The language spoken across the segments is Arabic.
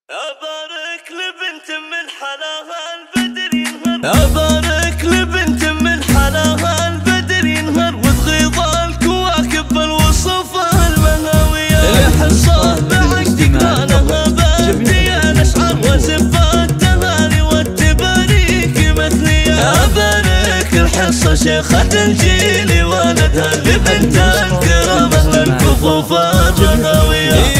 أبارك لبنت من حلاها البدر ينهر، أبارك لبنت من حلاها البدر ينهر، وتغيض الكواكب الوصف المهاوية، الحصة بعد تقرانها بابدي الأشعار وزفة التهاني والتباريك مثنية. أبارك الحصة شيخة الجيل ولدها لبنت الكرامة للكفوف الرهاوية،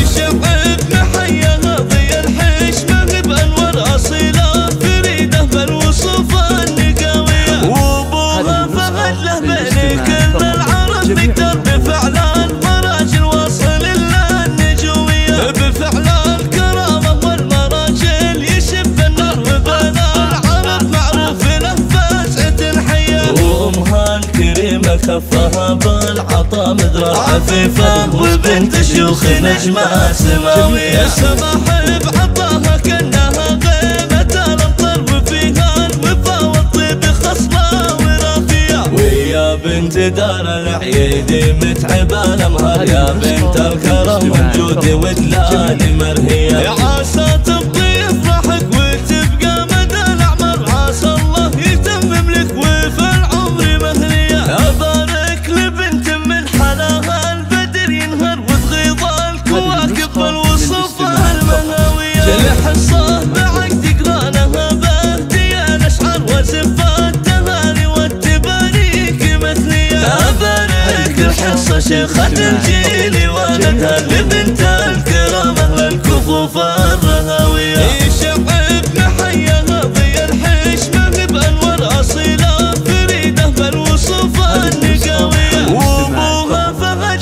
كفها بالعطا مدرة عفيفة، وبنت شيوخ نجمة سماوية، السماح بعطاها كأنها غيمة الأمطار، وفيها الوفا والطيب خصلة وراثية، ويا بنت دار العيد متعبة الأمهار، يا بنت الكرم والجود ودلال مرهية، يا عسى تبقي يفرحك وتبقى مدى الأعمار، عسى الله يتمم لك وفي العمر مهنية. أبارك لبنت من حلاها البدر ينهر، وتغيض الكواكب الوصف المهاوية، الحصة بعد تقرانها بابدي الأشعار وزفة التهاني والتباريك مثنية. أبارك الحصة شيخة الجيل ولدها لبنت الكرامة للكفوف الرهاوية،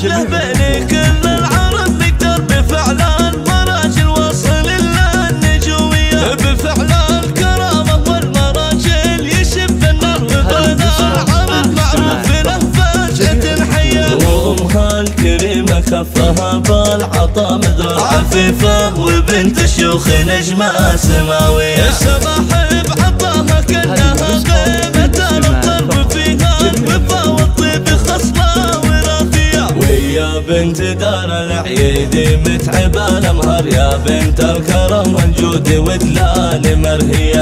بين كل العرب نقدر بفعل المراجل وصل للنجومية، بفعل الكرامة والمراجل يشب النار، وبين العرب معروف له فجأة حية، وأمها الكريمة كفها بالعطا مدرة عفيفة، وبنت شيوخ نجمة سماوية، السماح بعطاها كأنها غيمة الأمطار، وفيها الوفا والطيب خصلة وراثية، ويا بنت دار العيد متعبة الأمهار، يا بنت الكرم والجود ودلال مرهية.